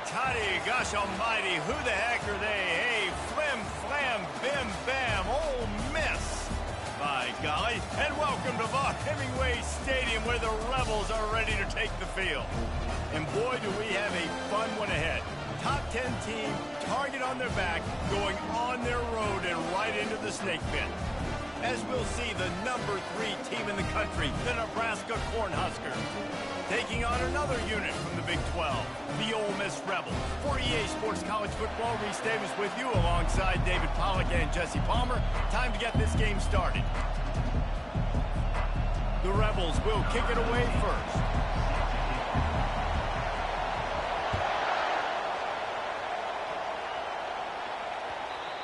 toddy, gosh almighty, who the heck are they? Hey, flim, flam, bim, bam, Ole Miss. By golly, and welcome to Vaught Hemingway Stadium where the Rebels are ready to take the field. And boy, do we have a fun one ahead. Top 10 team, target on their back, going on their road and right into the snake pit. As we'll see, the number 3 team in the country, the Nebraska Cornhuskers, taking on another unit from the Big 12, the Ole Miss Rebels. For EA Sports College Football, Reese Davis with you alongside David Pollack and Jesse Palmer. Time to get this game started. The Rebels will kick it away first.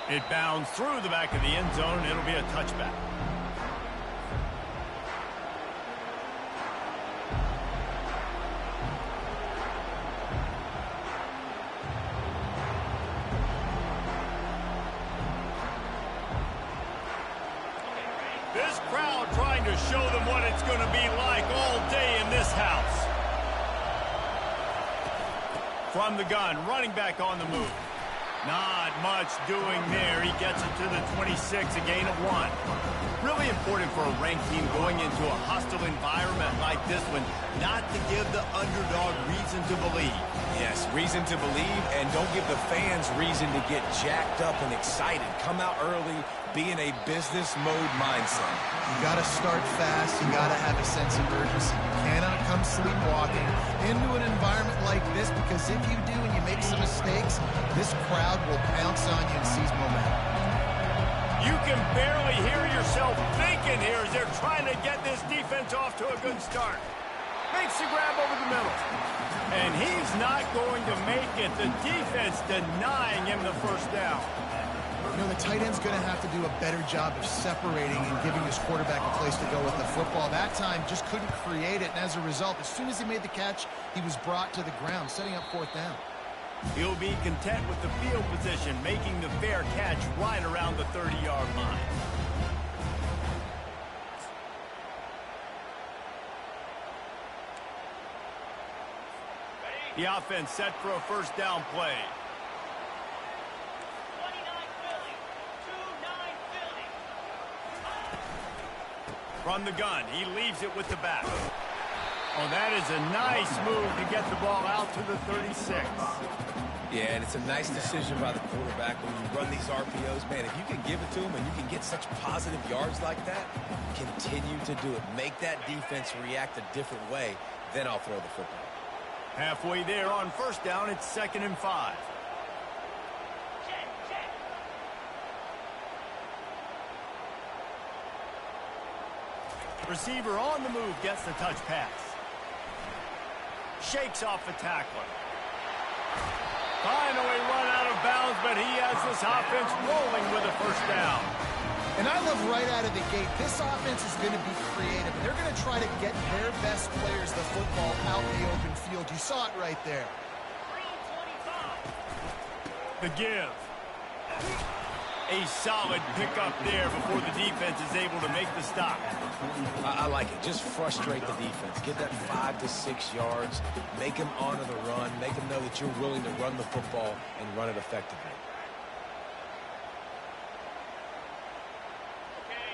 It bounds through the back of the end zone. It'll be a touchback. This crowd trying to show them what it's going to be like all day in this house. From the gun, running back on the move. Not much doing there. He gets it to the 26, a gain of 1. Really important for a ranked team going into a hostile environment like this one, not to give the underdog reason to believe. Yes, reason to believe, and don't give the fans reason to get jacked up and excited. Come out early, be in a business mode mindset. You got to start fast. You got to have a sense of urgency. You cannot come sleepwalking into an environment like this, because if you do and you make some mistakes, this crowd will pounce on you and seize momentum. You can barely hear yourself thinking here as they're trying to get this defense off to a good start. Makes the grab over the middle. And he's not going to make it. The defense denying him the first down. You know, the tight end's going to have to do a better job of separating and giving his quarterback a place to go with the football. That time just couldn't create it, and as a result, as soon as he made the catch, he was brought to the ground, setting up 4th down. He'll be content with the field position, making the fair catch right around the 30-yard line. The offense set for a first down play. 29 Philly. 2-9 Philly. From the gun, he leaves it with the back. Oh, that is a nice move to get the ball out to the 36. Yeah, and it's a nice decision by the quarterback when you run these RPOs. Man, if you can give it to him and you can get such positive yards like that, continue to do it. Make that defense react a different way, then I'll throw the football. Halfway there on first down, it's 2nd and 5. Check. Receiver on the move gets the touch pass. Shakes off the tackler. Finally run out of bounds, but he has this offense rolling with a first down. And I love right out of the gate, this offense is going to be creative. They're going to try to get their best players the football out in the open field. You saw it right there. 3-25. The give. A solid pickup there before the defense is able to make the stop. I like it. Just frustrate the defense. Get that 5 to 6 yards. Make them honor the run. Make them know that you're willing to run the football and run it effectively.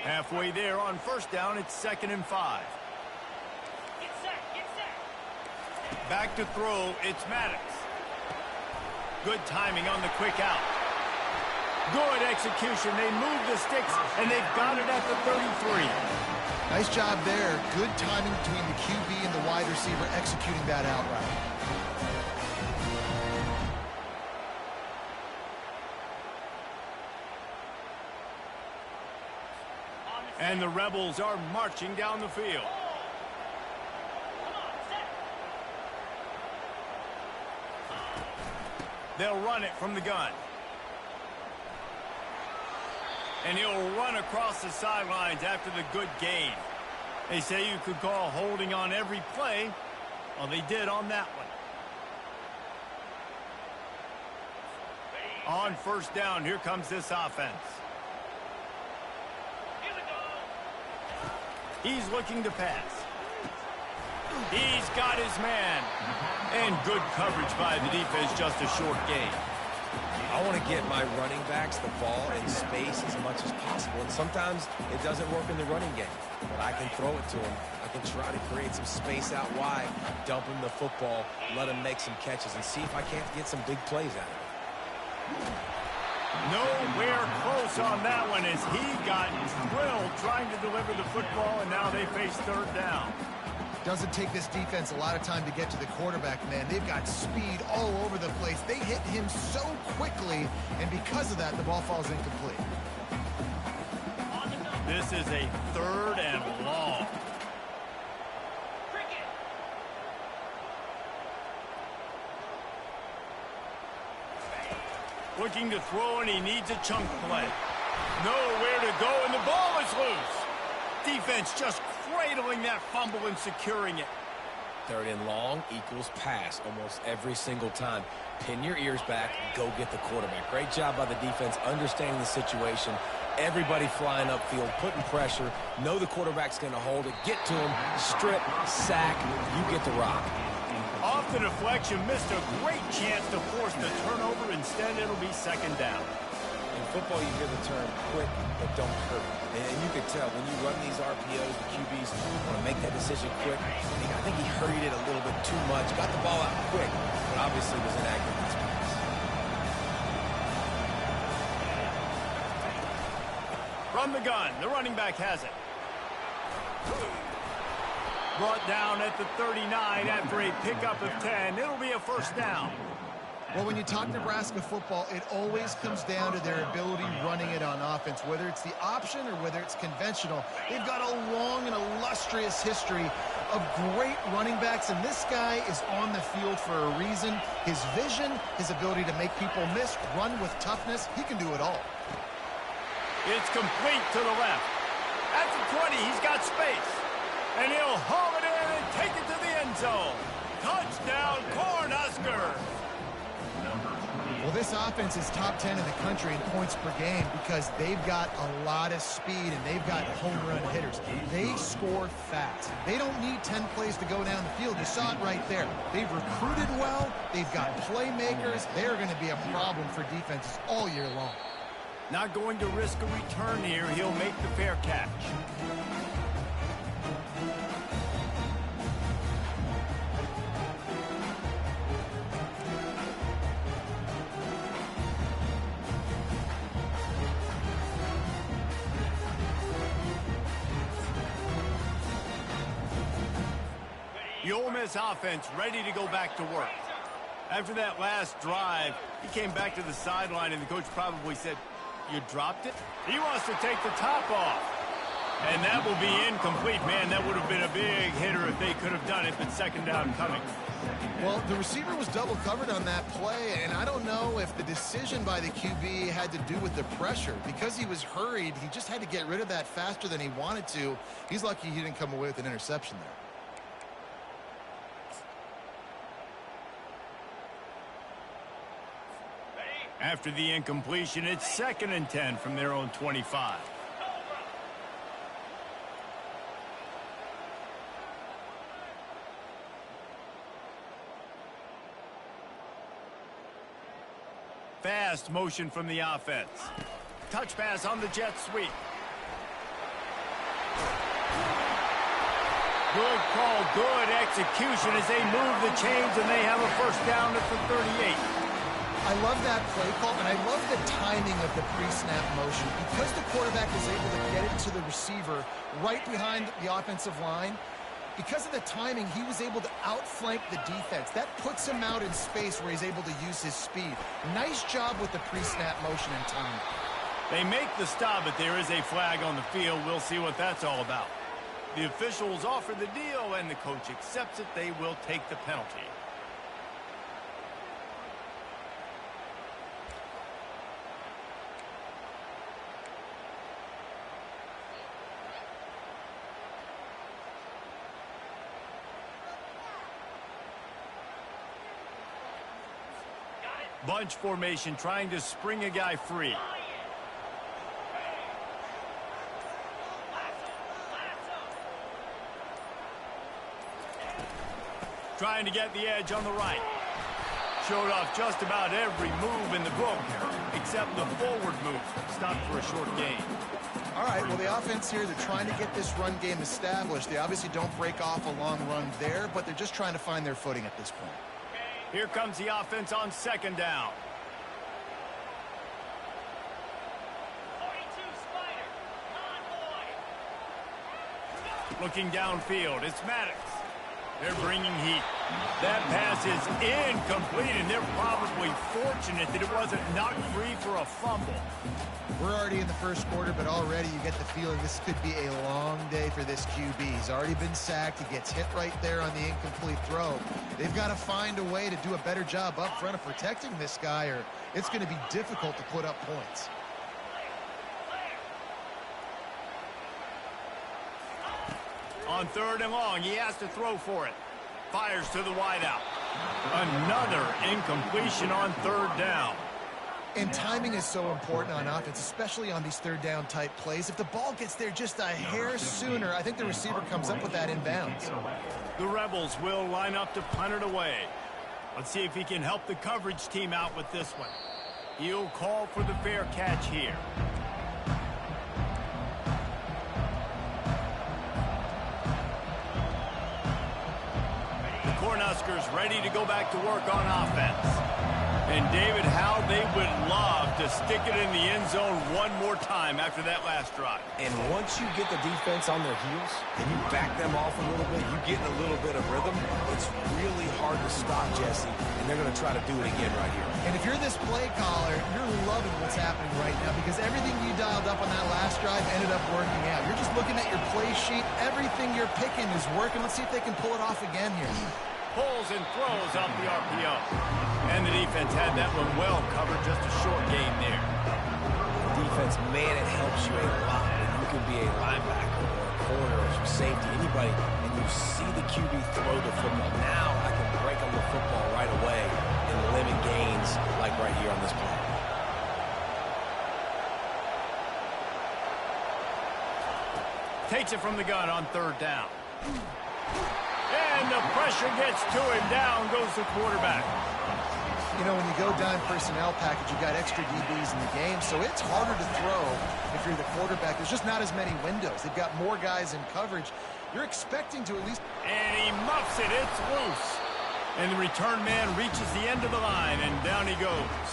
Halfway there on first down, it's 2nd and 5. Get set. Back to throw, it's Maddox. Good timing on the quick out. Good execution. They move the sticks, and they've got it at the 33. Nice job there. Good timing between the QB and the wide receiver executing that out route. And the Rebels are marching down the field. Come on, set. They'll run it from the gun. And he'll run across the sidelines after the good gain. They say you could call holding on every play. Well, they did on that one. On first down, here comes this offense. Here we go. He's looking to pass. He's got his man. And good coverage by the defense, just a short gain. I want to get my running backs the ball in space as much as possible. And sometimes it doesn't work in the running game. But I can throw it to him. I can try to create some space out wide, dump him the football, let him make some catches, and see if I can't get some big plays out of it. Nowhere close on that one as he got drilled trying to deliver the football, and now they face third down. Doesn't take this defense a lot of time to get to the quarterback, man. They've got speed all over the place. They hit him so quickly, and because of that, the ball falls incomplete. This is a third and long. Cricket. Looking to throw, and he needs a chunk play. Nowhere to go, and the ball is loose. Defense just cradling that fumble and securing it. Third and long equals pass almost every single time. Pin your ears back, go get the quarterback. Great job by the defense understanding the situation. Everybody flying upfield, putting pressure. Know the quarterback's going to hold it. Get to him, strip, sack. You get the rock. Off the deflection, missed a great chance to force the turnover. Instead, it'll be second down. In football, you hear the term quick, but don't hurt. And you can tell when you run these RPOs, the QBs want to make that decision quick. I think he hurried it a little bit too much. Got the ball out quick, but obviously was inaccurate in his pass. From the gun, the running back has it. Brought down at the 39 after a pickup of 10. It'll be a first down. Well, when you talk Nebraska football, it always comes down to their ability running it on offense, whether it's the option or whether it's conventional. They've got a long and illustrious history of great running backs, and this guy is on the field for a reason. His vision, his ability to make people miss, run with toughness, he can do it all. It's complete to the left. At the 20, he's got space. And he'll haul it in and take it to the end zone. Touchdown, Cornhuskers! Well, this offense is top 10 in the country in points per game because they've got a lot of speed and they've got home run hitters. They score fast. They don't need 10 plays to go down the field. You saw it right there. They've recruited well. They've got playmakers. They're going to be a problem for defenses all year long. Not going to risk a return here. He'll make the fair catch. The Ole Miss offense ready to go back to work. After that last drive, he came back to the sideline, and the coach probably said, "You dropped it?" He wants to take the top off. And that will be incomplete. Man, that would have been a big hitter if they could have done it, but second down coming. Well, the receiver was double covered on that play, and I don't know if the decision by the QB had to do with the pressure. Because he was hurried, he just had to get rid of that faster than he wanted to. He's lucky he didn't come away with an interception there. After the incompletion, it's 2nd and 10 from their own 25. Fast motion from the offense. Touch pass on the jet sweep. Good call, good execution as they move the chains, and they have a first down at the 38. I love that play call, and I love the timing of the pre-snap motion. Because the quarterback is able to get it to the receiver right behind the offensive line, because of the timing, he was able to outflank the defense. That puts him out in space where he's able to use his speed. Nice job with the pre-snap motion and timing. They make the stop, but there is a flag on the field. We'll see what that's all about. The officials offer the deal, and the coach accepts it. They will take the penalty. Bunch formation, trying to spring a guy free. Trying to get the edge on the right. Showed off just about every move in the book, except the forward move. Stopped for a short gain. All right, well, the offense here, they're trying to get this run game established. They obviously don't break off a long run there, but they're just trying to find their footing at this point. Here comes the offense on second down. 42 Spider. Convoy. Looking downfield, it's Maddox. They're bringing heat. That pass is incomplete, and they're probably fortunate that it wasn't knocked free for a fumble. We're already in the first quarter, but already you get the feeling this could be a long day for this QB. He's already been sacked. He gets hit right there on the incomplete throw. They've got to find a way to do a better job up front of protecting this guy, or it's going to be difficult to put up points. On third and long, he has to throw for it. Fires to the wideout. Another incompletion on third down. And timing is so important on offense, especially on these third down type plays. If the ball gets there just a hair sooner, I think the receiver comes up with that inbounds. The Rebels will line up to punt it away. Let's see if he can help the coverage team out with this one. He'll call for the fair catch here. Cornhuskers ready to go back to work on offense. And David, how they would love to stick it in the end zone one more time after that last drive. And once you get the defense on their heels and you back them off a little bit, you get in a little bit of rhythm, it's really hard to stop, Jesse, and they're going to try to do it again right here. And if you're this play caller, you're loving what's happening right now because everything you dialed up on that last drive ended up working out. You're just looking at your play sheet. Everything you're picking is working. Let's see if they can pull it off again here. Pulls and throws off the RPO. And the defense had that one well covered, just a short gain there. Defense, man, it helps you a lot when you can be a linebacker or a corner or some safety, anybody, and you see the QB throw the football. Now I can break on the football right away and limit gains like right here on this play. Takes it from the gun on third down. And the pressure gets to him. Down goes the quarterback. You know, when you go dime personnel package, you got extra DBs in the game, so it's harder to throw if you're the quarterback. There's just not as many windows. They've got more guys in coverage. You're expecting to at least... And he muffs it. It's loose. And the return man reaches the end of the line, and down he goes.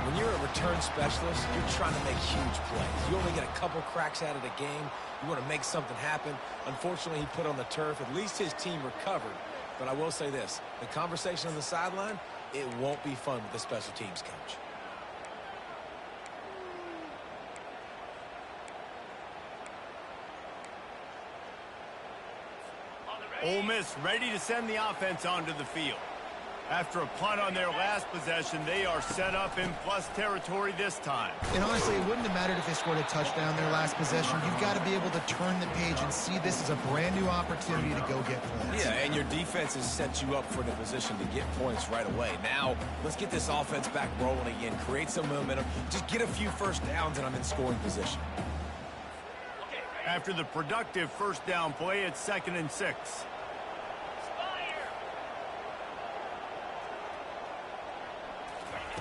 When you're a return specialist, you're trying to make huge plays. You only get a couple cracks out of the game. You want to make something happen. Unfortunately, he put on the turf. At least his team recovered. But I will say this, the conversation on the sideline, it won't be fun with the special teams coach. Ole Miss ready to send the offense onto the field. After a punt on their last possession, they are set up in plus territory this time. And honestly, it wouldn't have mattered if they scored a touchdown their last possession. You've got to be able to turn the page and see this as a brand new opportunity to go get points. Yeah, and your defense has set you up for the position to get points right away. Now, let's get this offense back rolling again, create some momentum, just get a few first downs, and I'm in scoring position. After the productive first down play, it's 2nd and 6.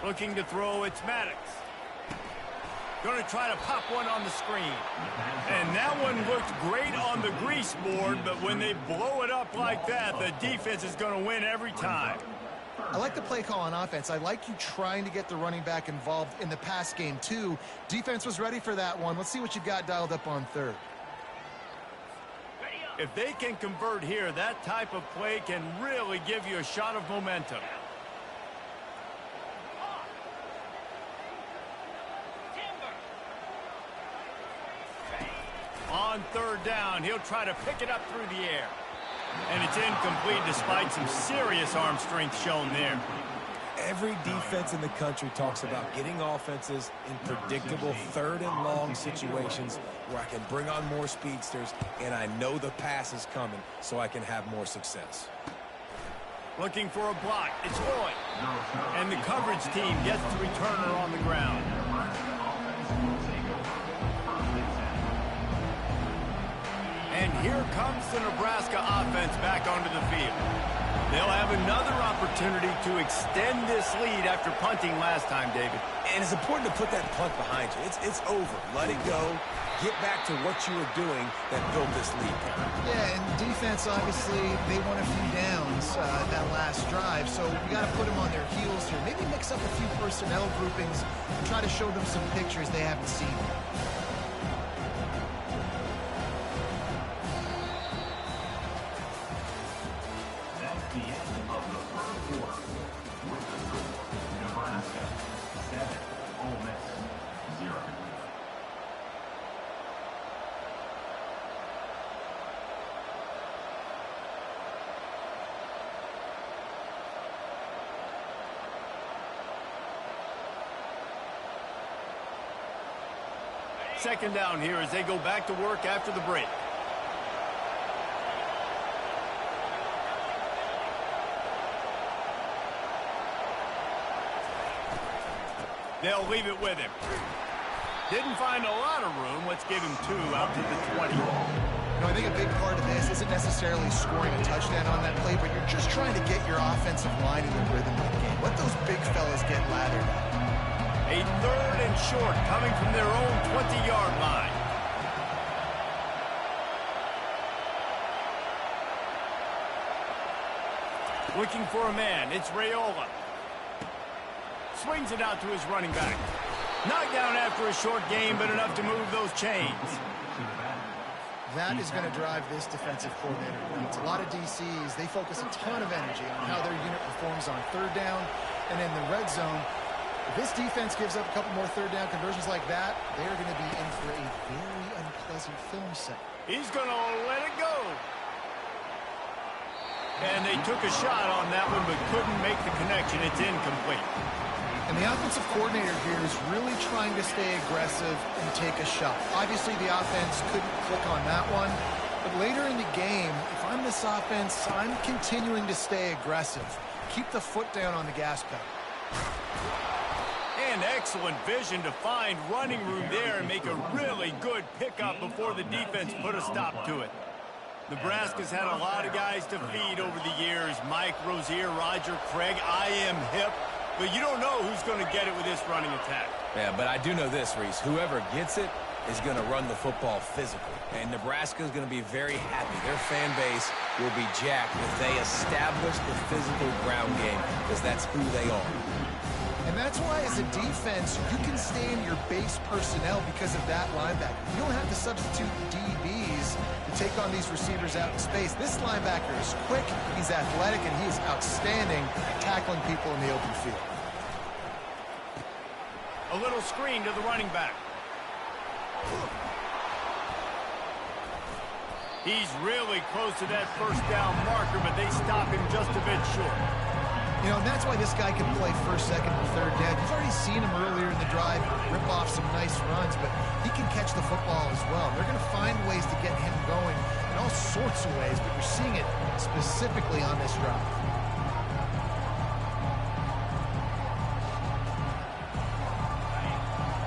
Looking to throw, it's Maddox. Going to try to pop one on the screen. And that one looked great on the grease board, but when they blow it up like that, the defense is going to win every time. I like the play call on offense. I like you trying to get the running back involved in the pass game, too. Defense was ready for that one. Let's see what you got dialed up on third. If they can convert here, that type of play can really give you a shot of momentum. On third down, he'll try to pick it up through the air. And it's incomplete despite some serious arm strength shown there. Every defense in the country talks about getting offenses in predictable third and long situations where I can bring on more speedsters and I know the pass is coming so I can have more success. Looking for a block. It's Lloyd. And the coverage team gets the returner on the ground. And here comes the Nebraska offense back onto the field. They'll have another opportunity to extend this lead after punting last time, David. And it's important to put that punt behind you. It's over. Let it go. Get back to what you were doing that built this lead. Yeah, and defense, obviously, they won a few downs that last drive, so you got to put them on their heels here. Maybe mix up a few personnel groupings and try to show them some pictures they haven't seen. That's the end of the first quarter. With the score, Nebraska 7, Ole Miss 0. Second down here as they go back to work after the break. They'll leave it with him. Didn't find a lot of room. Let's give him 2 out to the 20. I think a big part of this isn't necessarily scoring a touchdown on that play, but you're just trying to get your offensive line in the rhythm of the game. Let those big fellas get lathered up. A 3rd and short coming from their own 20-yard line. Looking for a man. It's Raiola. Swings it out to his running back. Knocked down after a short game, but enough to move those chains. That is going to drive this defensive coordinator nuts. A lot of DCs, they focus a ton of energy on how their unit performs on 3rd down and in the red zone. If this defense gives up a couple more 3rd down conversions like that, they're going to be in for a very unpleasant film set. He's going to let it go. And they took a shot on that one, but couldn't make the connection. It's incomplete. And the offensive coordinator here is really trying to stay aggressive and take a shot. Obviously, the offense couldn't click on that one. But later in the game, if I'm this offense, I'm continuing to stay aggressive. Keep the foot down on the gas pedal. And excellent vision to find running room there and make a really good pickup before the defense put a stop to it. Nebraska's had a lot of guys to feed over the years. Mike Rozier, Roger Craig, I am hip. But you don't know who's going to get it with this running attack. Yeah, but I do know this, Reese. Whoever gets it is going to run the football physically. And Nebraska is going to be very happy. Their fan base will be jacked if they establish the physical ground game, because that's who they are. And that's why, as a defense, you can stay in your base personnel because of that linebacker. You don't have to substitute DBs to take on these receivers out in space. This linebacker is quick, he's athletic, and he is outstanding tackling people in the open field. A little screen to the running back. He's really close to that 1st down marker, but they stop him just a bit short. You know, and that's why this guy can play 1st, 2nd, and 3rd down. You've already seen him earlier in the drive rip off some nice runs, but he can catch the football as well. They're going to find ways to get him going in all sorts of ways, but you're seeing it specifically on this drive.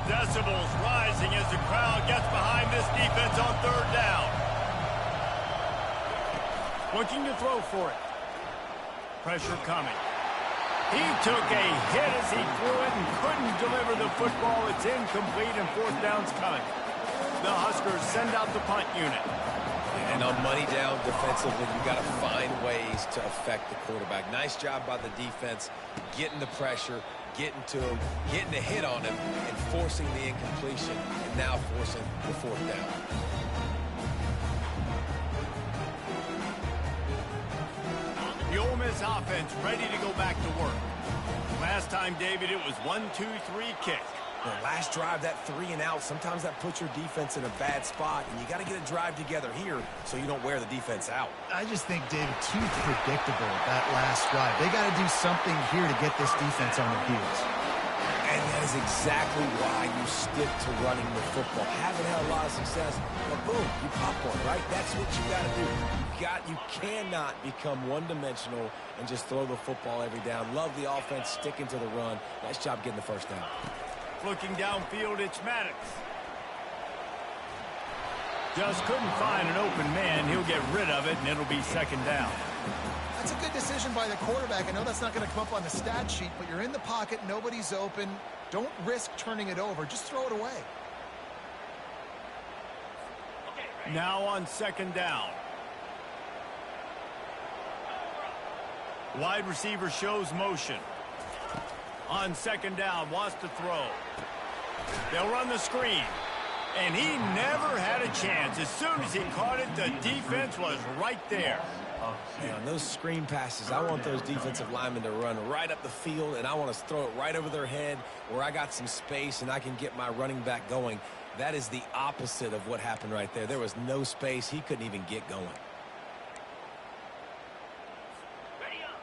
Decibels rising as the crowd gets behind this defense on 3rd down. Looking to throw for it. Pressure coming. He took a hit as he threw it and couldn't deliver the football. It's incomplete and 4th down's coming. The Huskers send out the punt unit. And on money down defensively, you got to find ways to affect the quarterback. Nice job by the defense, getting the pressure, getting to him, getting a hit on him, and forcing the incompletion, and now forcing the 4th down. The Ole Miss offense ready to go back to work. Last time, David, it was 1-2-3 kick. The last drive, that 3 and out, sometimes that puts your defense in a bad spot, and you got to get a drive together here so you don't wear the defense out. I just think, David, too predictable that last drive. They got to do something here to get this defense on their heels. And that is exactly why you stick to running the football. Haven't had a lot of success, but boom, you pop one, right? That's what you got to do. You cannot become one-dimensional and just throw the football every down. Love the offense, sticking to the run. Nice job getting the 1st down. Looking downfield, it's Maddox. Just couldn't find an open man. He'll get rid of it, and it'll be 2nd down. That's a good decision by the quarterback. I know that's not going to come up on the stat sheet, but you're in the pocket, nobody's open. Don't risk turning it over. Just throw it away. Now on second down. Wide receiver shows motion. On second down, wants to throw. They'll run the screen. And he never had a chance. As soon as he caught it, the defense was right there. Hey, on those screen passes, I want those defensive linemen to run right up the field, and I want to throw it right over their head where I got some space and I can get my running back going. That is the opposite of what happened right there. There was no space. He couldn't even get going.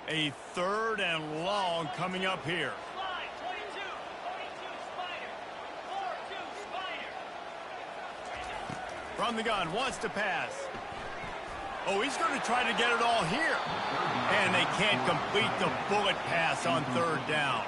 A third and long coming up here. From the gun, wants to pass. Oh, he's going to try to get it all here. And they can't complete the bullet pass on third down.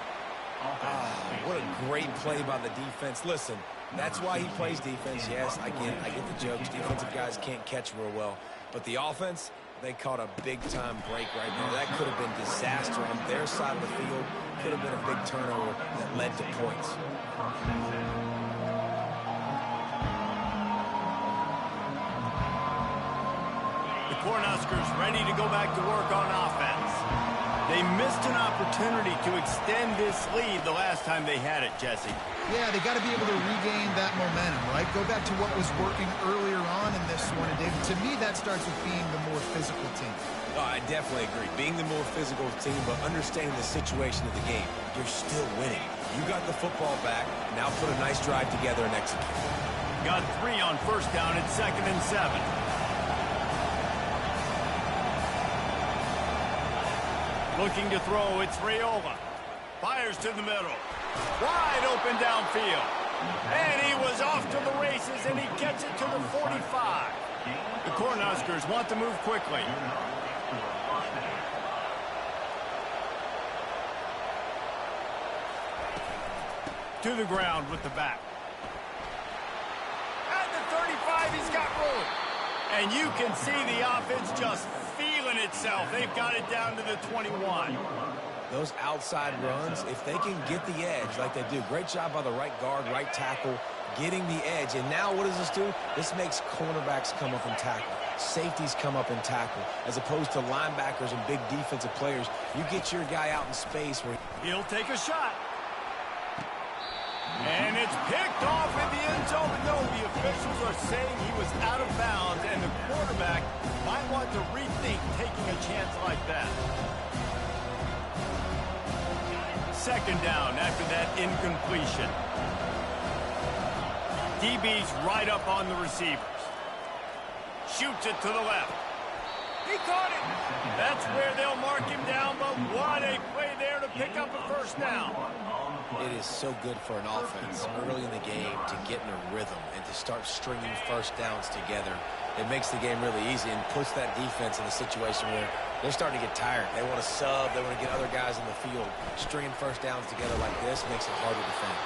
What a great play by the defense. Listen, that's why he plays defense. Yes, I get the jokes. Defensive guys can't catch real well. But the offense, they caught a big-time break right there. That could have been disaster on their side of the field. Could have been a big turnover that led to points. The Cornhuskers ready to go back to work on offense. They missed an opportunity to extend this lead the last time they had it, Jesse. Yeah, they got to be able to regain that momentum, right? Go back to what was working earlier on in this one. And David, to me, that starts with being the more physical team. Oh, I definitely agree. Being the more physical team, but understanding the situation of the game. You're still winning. You got the football back. Now put a nice drive together and execute. Got 3 on first down at 2nd and 7. Looking to throw, it's Raiola. Fires to the middle. Wide open downfield. And he was off to the races, and he gets it to the 45. The Cornhuskers want to move quickly. To the ground with the back. At the 35, he's got room. And you can see the offense just feeling itself. They've got it down to the 21. Those outside runs, if they can get the edge like they do, great job by the right guard, right tackle, getting the edge. And now what does this do? This makes cornerbacks come up and tackle. Safeties come up and tackle. As opposed to linebackers and big defensive players, you get your guy out in space where he'll take a shot. And it's picked off in the end zone. But no, the officials are saying he was out of bounds, and the quarterback might want to rethink taking a chance like that. Second down after that incompletion. DB's right up on the receivers. Shoots it to the left. He caught it. That's where they'll mark him down, but what a play there to pick up a first down. it is so good for an offense early in the game to get in a rhythm and to start stringing first downs together. It makes the game really easy and puts that defense in a situation where they're starting to get tired. They want to sub. They want to get other guys in the field. Stringing first downs together like this makes it harder to defend.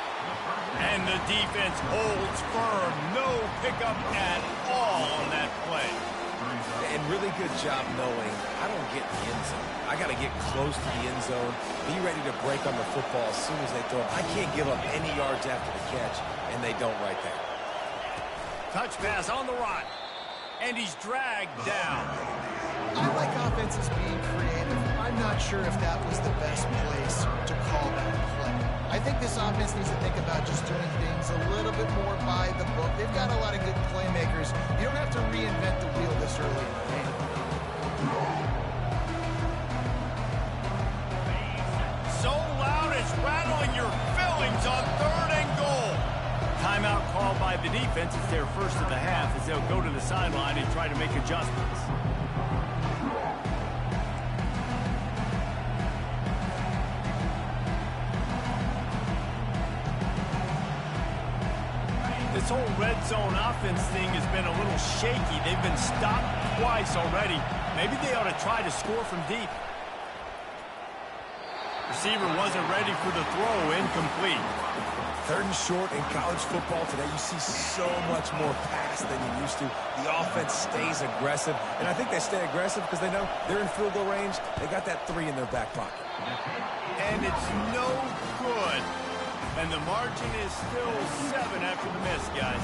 And the defense holds firm. No pickup at all on that play. And really good job knowing I don't get in the end zone. I got to get close to the end zone, be ready to break on the football as soon as they throw it. I can't give up any yards after the catch, and they don't right there. Touch pass on the run. And he's dragged down. I like offenses being creative. I'm not sure if that was the best place to call that play. I think this offense needs to think about just doing things a little bit more by the book. They've got a lot of good playmakers. You don't have to reinvent the wheel this early in the game. So loud it's rattling your fillings on 3rd and goal. Timeout called by the defense. It's their first of the half as they'll go to the sideline and try to make adjustments. This whole red zone offense thing has been a little shaky. They've been stopped twice already. Maybe they ought to try to score from deep. Receiver wasn't ready for the throw, incomplete. 3rd and short in college football today, you see so much more pass than you used to. The offense stays aggressive, and I think they stay aggressive because they know they're in field goal range. They got that 3 in their back pocket. And it's no good. And the margin is still 7 after the miss, guys.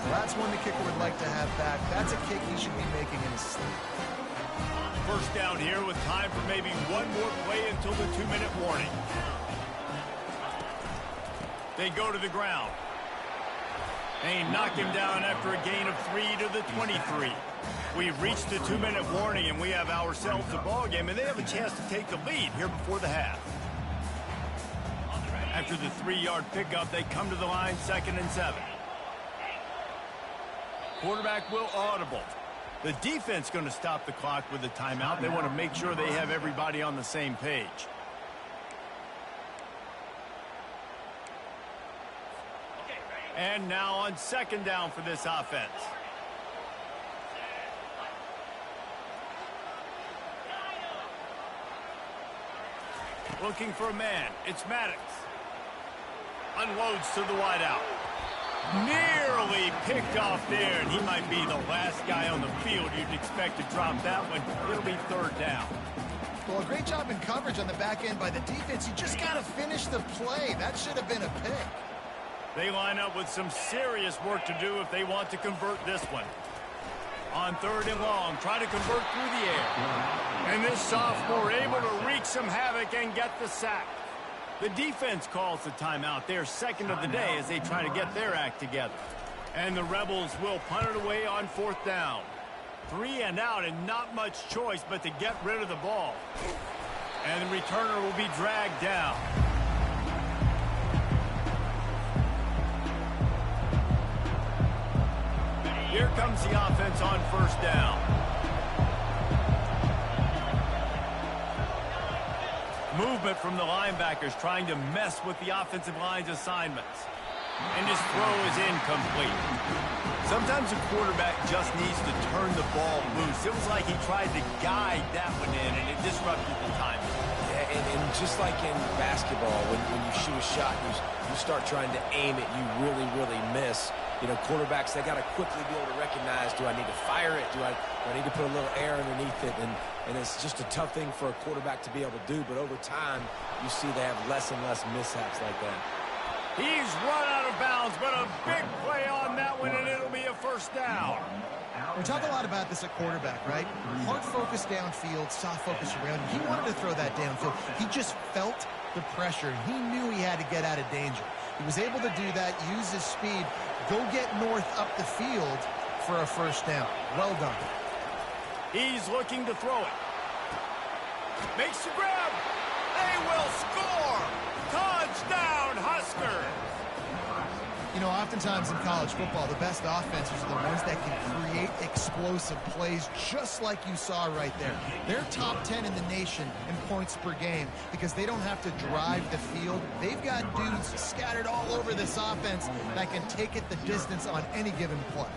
Well, that's one the kicker would like to have back. That's a kick he should be making in his sleep. First down here with time for maybe one more play until the 2-minute warning. They go to the ground. They knock him down after a gain of 3 to the 23. We've reached the 2-minute warning, and we have ourselves a ball game, and they have a chance to take the lead here before the half. After the 3-yard pickup, they come to the line, 2nd and 7. Quarterback will audible. The defense going to stop the clock with a timeout. They want to make sure they have everybody on the same page. And now on 2nd down for this offense. Looking for a man. It's Maddox. Unloads to the wideout. Nearly picked off there, and he might be the last guy on the field you'd expect to drop that one. It'll be 3rd down. Well, a great job in coverage on the back end by the defense. You just got to finish the play. That should have been a pick. They line up with some serious work to do if they want to convert this one. On 3rd and long, try to convert through the air. And this sophomore able to wreak some havoc and get the sack. The defense calls the timeout. They're 2nd of the day as they try to get their act together. And the Rebels will punt it away on 4th down. 3 and out and not much choice but to get rid of the ball. And the returner will be dragged down. Here comes the offense on 1st down. Movement from the linebackers trying to mess with the offensive line's assignments. And his throw is incomplete. Sometimes a quarterback just needs to turn the ball loose. It was like he tried to guide that one in, and it disrupted the timing. Yeah, and just like in basketball, when you shoot a shot, you start trying to aim it, you really miss. You know, quarterbacks, they got to quickly be able to recognize, do I need to fire it? Do I need to put a little air underneath it? And it's just a tough thing for a quarterback to be able to do. But over time, you see they have less and less mishaps like that. He's run out of bounds, but a big play on that one, and it'll be a 1st down. We talk a lot about this at quarterback, right? Hard focus downfield, soft focus around him. He wanted to throw that downfield. He just felt the pressure. He knew he had to get out of danger. He was able to do that, use his speed, go get north up the field for a 1st down. Well done. He's looking to throw it. Makes the grab. They will score. Touchdown, Huskers. You know, oftentimes in college football, the best offenses are the ones that can create explosive plays just like you saw right there. They're top 10 in the nation in points per game because they don't have to drive the field. They've got dudes scattered all over this offense that can take it the distance on any given play.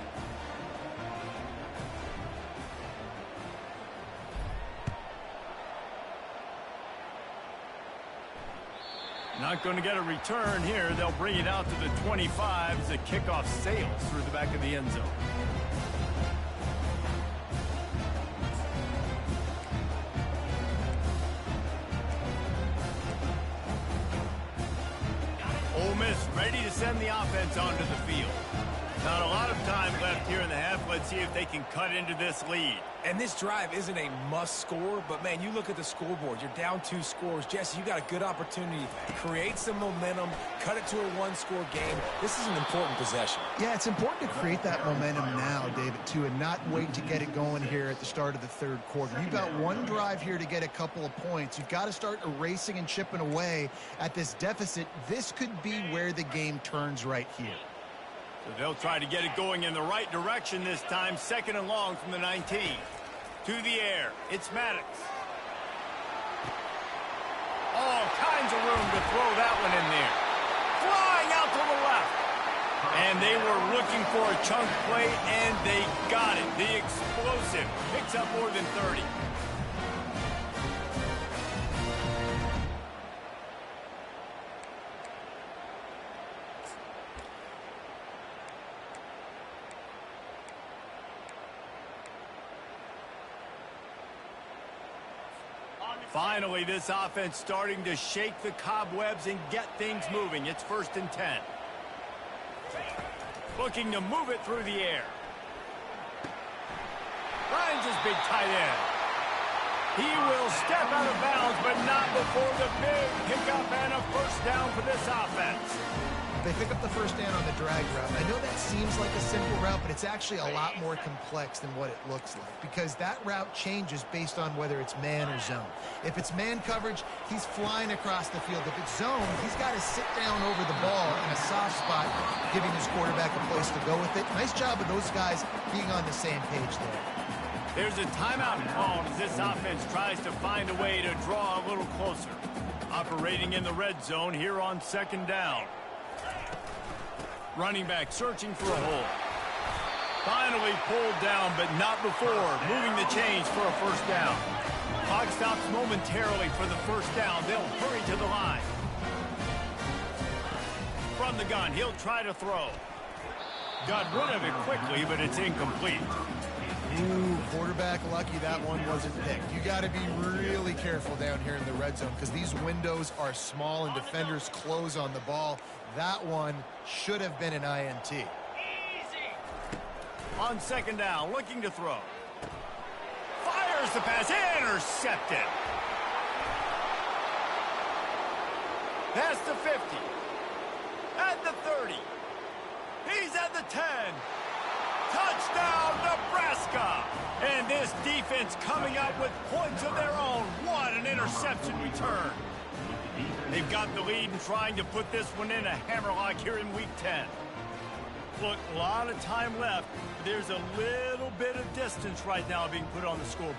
Not going to get a return here. They'll bring it out to the 25 as the kickoff sails through the back of the end zone. Ole Miss ready to send the offense onto the field. Not a lot of time left here in the half. Let's see if they can cut into this lead. And this drive isn't a must score, but man, you look at the scoreboard, you're down 2 scores. Jesse, you got a good opportunity to create some momentum, cut it to a 1-score game. This is an important possession. Yeah, it's important to create that momentum now, David, too, and not wait to get it going here at the start of the 3rd quarter. You've got one drive here to get a couple of points. You've got to start erasing and chipping away at this deficit. This could be where the game turns right here. So they'll try to get it going in the right direction this time. 2nd and long from the 19. To the air. It's Maddox. All kinds of room to throw that one in there. Flying out to the left. And they were looking for a chunk play, and they got it. The explosive picks up more than 30. Finally, this offense starting to shake the cobwebs and get things moving. It's 1st and 10. Looking to move it through the air. Finds his big tight end. He will step out of bounds, but not before the big pickup and a 1st down for this offense. They pick up the 1st down on the drag route. I know that seems like a simple route, but it's actually a lot more complex than what it looks like because that route changes based on whether it's man or zone. If it's man coverage, he's flying across the field. If it's zone, he's got to sit down over the ball in a soft spot, giving his quarterback a place to go with it. Nice job of those guys being on the same page there. There's a timeout called as this offense tries to find a way to draw a little closer. Operating in the red zone here on 2nd down. Running back searching for a hole. Finally pulled down, but not before moving the chains for a 1st down. Clock stops momentarily for the 1st down. They'll hurry to the line. From the gun, he'll try to throw. Got rid of it quickly, but it's incomplete. Ooh, quarterback lucky that one wasn't picked. You got to be really careful down here in the red zone because these windows are small and defenders close on the ball. That one should have been an INT. Easy. On 2nd down, looking to throw. Fires the pass, intercepted. Past the 50. At the 30. He's at the 10. Touchdown, Nebraska! And this defense coming up with points of their own. What an interception return. They've got the lead and trying to put this one in a hammerlock here in Week 10. Look, a lot of time left. There's a little bit of distance right now being put on the scoreboard.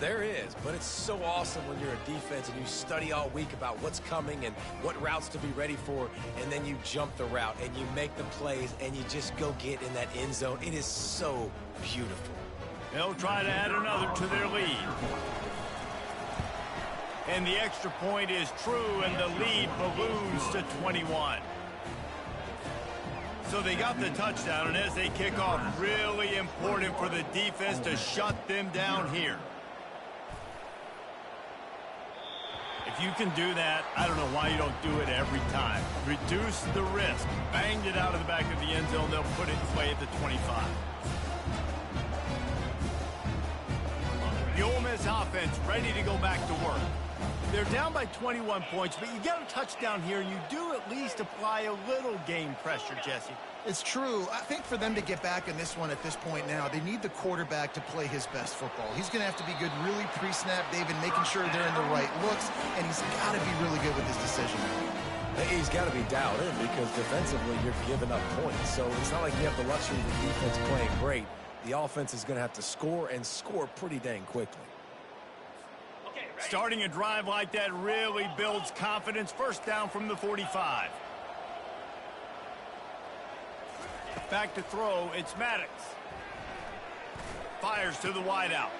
There is, but it's so awesome when you're a defense and you study all week about what's coming and what routes to be ready for, and then you jump the route and you make the plays and you just go get in that end zone. It is so beautiful. They'll try to add another to their lead. And the extra point is true, and the lead balloons to 21. So they got the touchdown, and as they kick off, really important for the defense to shut them down here. If you can do that, I don't know why you don't do it every time. Reduce the risk. Banged it out of the back of the end zone. They'll put it in play at the 25. The Ole Miss offense ready to go back to work. They're down by 21 points, but you get a touchdown here, and you do at least apply a little game pressure, Jesse. It's true. I think for them to get back in this one at this point now, they need the quarterback to play his best football. He's going to have to be good really pre-snap, David, making sure they're in the right looks, and he's got to be really good with his decision. He's got to be dialed in because defensively you're giving up points. So it's not like you have the luxury of the defense playing great. The offense is going to have to score and score pretty dang quickly. Starting a drive like that really builds confidence. 1st down from the 45. Back to throw, it's Maddox. Fires to the wideout.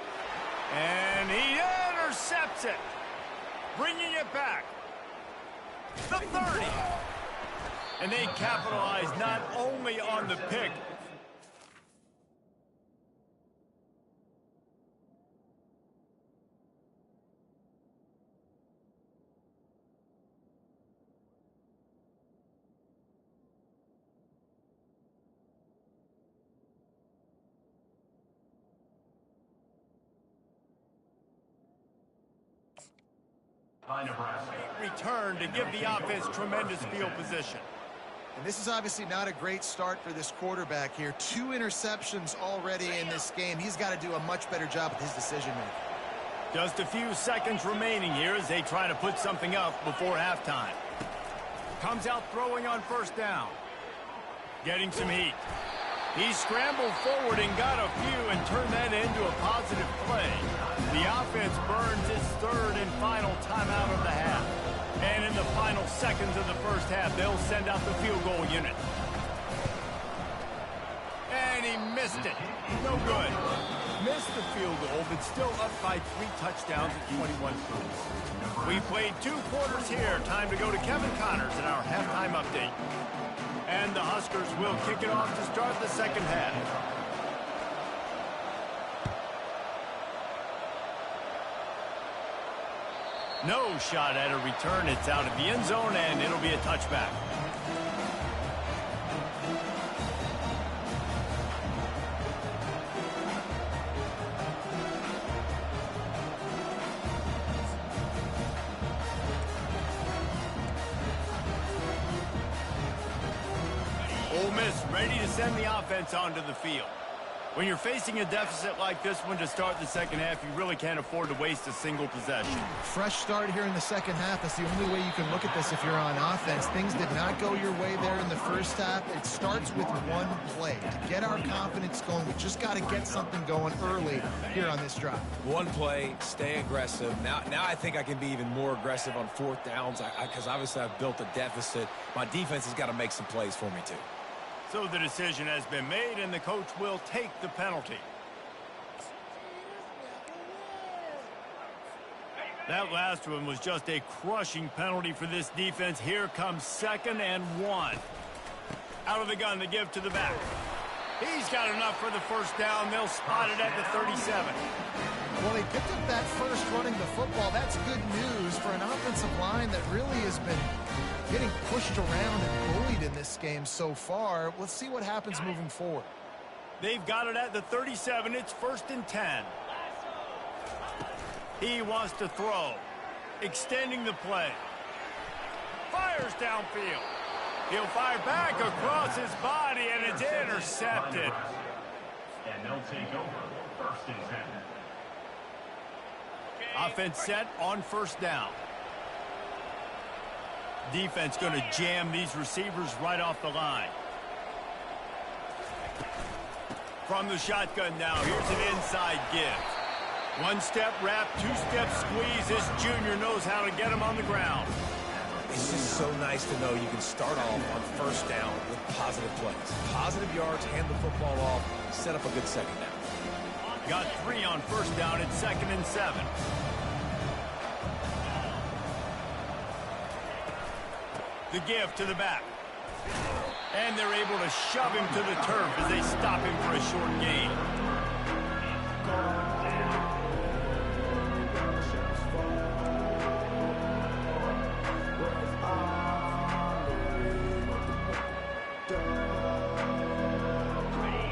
And he intercepts it. Bringing it back. The 30. And they capitalize not only on the pick, By Nebraska. return to give the offense tremendous field position. And this is obviously not a great start for this quarterback here. 2 interceptions already in this game. He's got to do a much better job with his decision-making. Just a few seconds remaining here as they try to put something up before halftime. Comes out throwing on 1st down. Getting some heat. He scrambled forward and got a few and turned that into a positive play. The offense burns its 3rd and final timeout of the half. And in the final seconds of the 1st half, they'll send out the field goal unit. And he missed it. No good. Missed the field goal, but still up by 3 touchdowns at 21 points. We played 2 quarters here. Time to go to Kevin Connors in our halftime update. And the Huskers will kick it off to start the 2nd half. No shot at a return. It's out of the end zone, and it'll be a touchback. Ole Miss ready to send the offense onto the field. When you're facing a deficit like this one to start the second half, you really can't afford to waste a single possession. Fresh start here in the second half. That's the only way you can look at this if you're on offense. Things did not go your way there in the first half. It starts with one play. To get our confidence going, we just got to get something going early here on this drive. One play, stay aggressive. Now I think I can be even more aggressive on fourth downs because obviously I've built a deficit. My defense has got to make some plays for me too. So the decision has been made, and the coach will take the penalty. That last one was just a crushing penalty for this defense. Here comes 2nd and 1. Out of the gun, the give to the back. He's got enough for the first down. They'll spot it at the 37. Well, they picked up that first running the football. That's good news for an offensive line that really has been getting pushed around and bullied in this game so far. Let's see what happens moving forward. They've got it at the 37. It's 1st and 10. He wants to throw. Extending the play. Fires downfield. He'll fire back across his body, and it's intercepted. And they'll take over 1st and 10. Offense set on 1st down. Defense going to jam these receivers right off the line. From the shotgun now, here's an inside give. One-step wrap, two-step squeeze. This junior knows how to get him on the ground. It's just so nice to know you can start off on 1st down with positive plays. Positive yards, hand the football off, set up a good second down. Got 3 on 1st down. It's 2nd and 7. The give to the back. And they're able to shove him to the turf as they stop him for a short gain.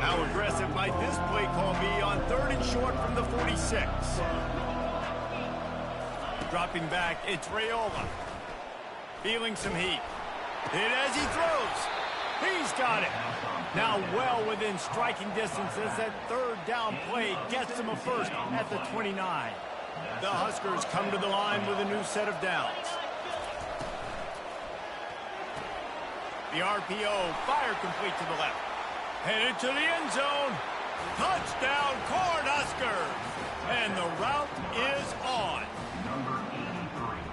How aggressive might this play call be on 3rd and short from the 46? Dropping back, it's Raiola. Feeling some heat. Hit as he throws. He's got it. Now well within striking distance as that 3rd down play gets him a first at the 29. The Huskers come to the line with a new set of downs. The RPO, fire complete to the left. Headed to the end zone. Touchdown, Cornhuskers. And the route is on.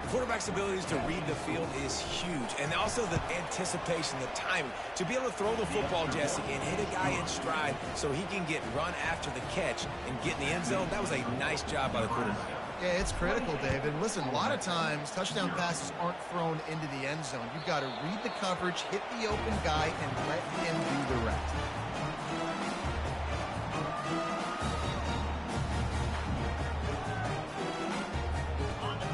The quarterback's abilities to read the field is huge, and also the anticipation, the timing. To be able to throw the football, Jesse, and hit a guy in stride so he can get run after the catch and get in the end zone, that was a nice job by the quarterback. Yeah, it's critical, David. Listen, a lot of times touchdown passes aren't thrown into the end zone. You've got to read the coverage, hit the open guy, and let him do the rest.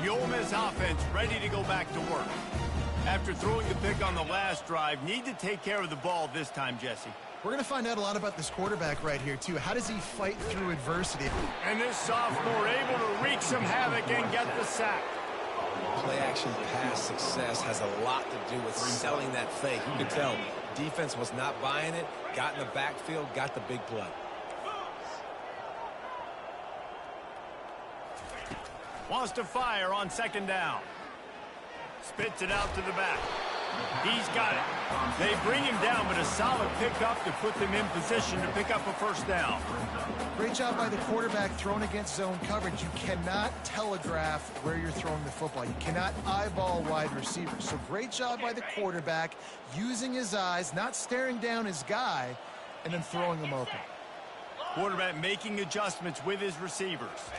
The Ole Miss offense ready to go back to work. After throwing the pick on the last drive, need to take care of the ball this time, Jesse. We're going to find out a lot about this quarterback right here, too. How does he fight through adversity? And this sophomore able to wreak some havoc and get the sack. Play-action pass success has a lot to do with selling that fake. You could tell defense was not buying it, got in the backfield, got the big play. Wants to fire on 2nd down. Spits it out to the back. He's got it. They bring him down, but a solid pickup to put them in position to pick up a 1st down. Great job by the quarterback thrown against zone coverage. You cannot telegraph where you're throwing the football. You cannot eyeball wide receivers. So great job by the quarterback using his eyes, not staring down his guy, and then throwing him open. Quarterback making adjustments with his receivers.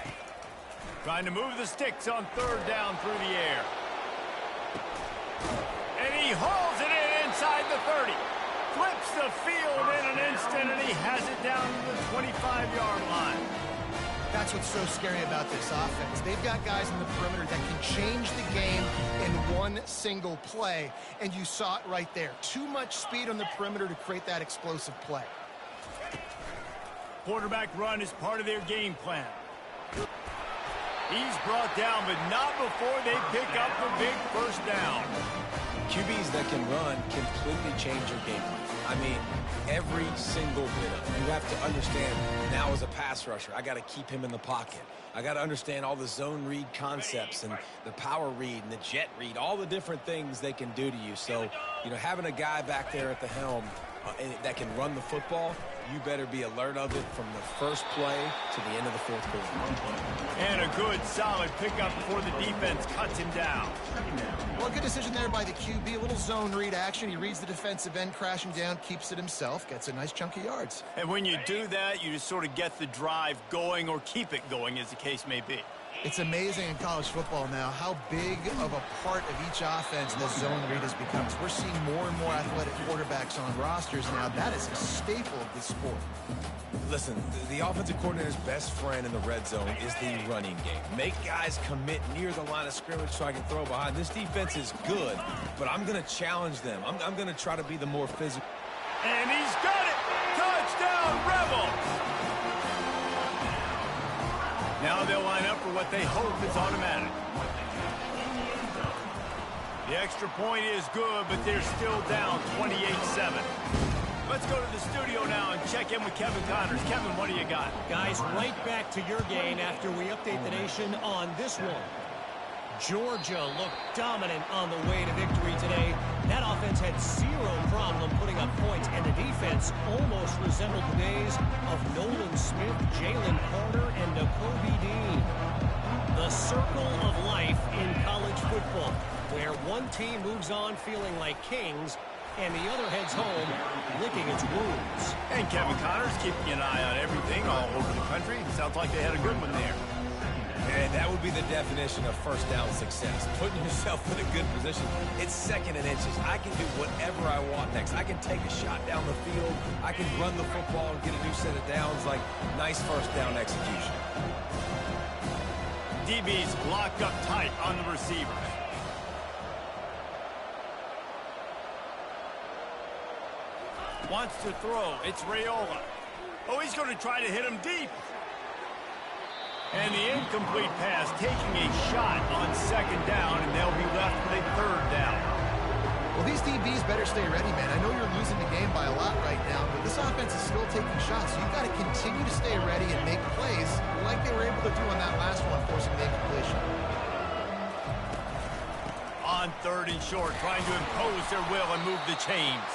Trying to move the sticks on 3rd down through the air. And he hauls it in inside the 30. Flips the field in an instant, and he has it down to the 25-yard line. That's what's so scary about this offense. They've got guys in the perimeter that can change the game in one single play, and you saw it right there. Too much speed on the perimeter to create that explosive play. Quarterback run is part of their game plan. He's brought down, but not before they pick up the big first down. QBs that can run completely change your game plan. I mean, every single bit of it. You have to understand, now as a pass rusher, I got to keep him in the pocket. I got to understand all the zone read concepts and the power read and the jet read, all the different things they can do to you. So, you know, having a guy back there at the helm that can run the football, you better be alert of it from the first play to the end of the fourth quarter. And a good, solid pickup before the defense cuts him down. Well, good decision there by the QB. A little zone read action. He reads the defensive end crashing down, keeps it himself, gets a nice chunk of yards. And when you do that, you just sort of get the drive going or keep it going, as the case may be. It's amazing in college football now how big of a part of each offense the zone read has become. We're seeing more and more athletic quarterbacks on rosters now. That is a staple of this sport. Listen, the offensive coordinator's best friend in the red zone is the running game. Make guys commit near the line of scrimmage so I can throw behind. This defense is good, but I'm going to challenge them. I'm going to try to be the more physical. And he's got it! Touchdown, Rebels! Now they'll line up for what they hope is automatic. The extra point is good, but they're still down 28-7. Let's go to the studio now and check in with Kevin Connors. Kevin, what do you got? Guys, right back to your game after we update the nation on this one. Georgia looked dominant on the way to victory today. That offense had zero problem putting up points, and the defense almost resembled the days of Nolan Smith, Jalen Carter, and Nakobe Dean. The circle of life in college football, where one team moves on feeling like kings, and the other heads home licking its wounds. And Kevin Connors keeping an eye on everything all over the country. Sounds like they had a good one there. And that would be the definition of first down success. Putting yourself in a good position. It's second and inches. I can do whatever I want next. I can take a shot down the field. I can run the football and get a new set of downs. Like, nice first down execution. DB's locked up tight on the receivers. Wants to throw. It's Raiola. Oh, he's going to try to hit him deep. And the incomplete pass, taking a shot on second down, and they'll be left with a third down. Well, these DBs better stay ready, man. I know you're losing the game by a lot right now, but this offense is still taking shots. So you've got to continue to stay ready and make plays like they were able to do on that last one, forcing the incompletion. On third and short, trying to impose their will and move the chains.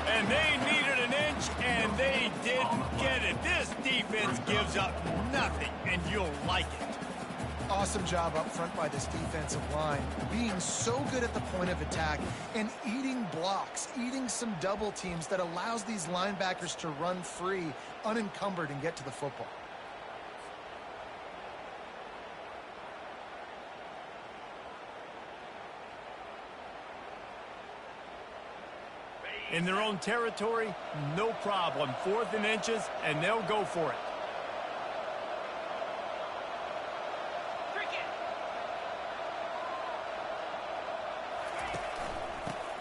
And they needed an inch, and they didn't get it. This defense gives up nothing, and you'll like it. Awesome job up front by this defensive line, being so good at the point of attack and eating blocks, eating some double teams that allows these linebackers to run free, unencumbered, and get to the football. In their own territory, no problem. Fourth and inches, and they'll go for it.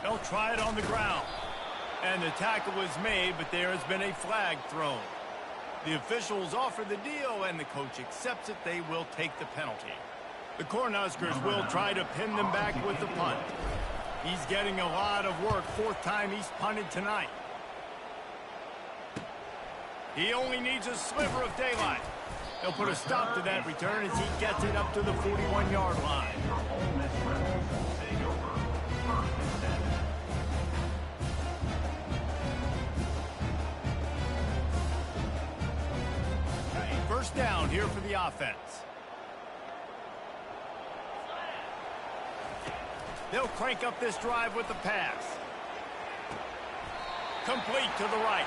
They'll try it on the ground. And the tackle is made, but there has been a flag thrown. The officials offer the deal, and the coach accepts it. They will take the penalty. The Cornhuskers will try to pin them back with the punt. He's getting a lot of work. Fourth time he's punted tonight. He only needs a sliver of daylight. They'll put a stop to that return as he gets it up to the 41-yard line. First down here for the offense. They'll crank up this drive with the pass. Complete to the right.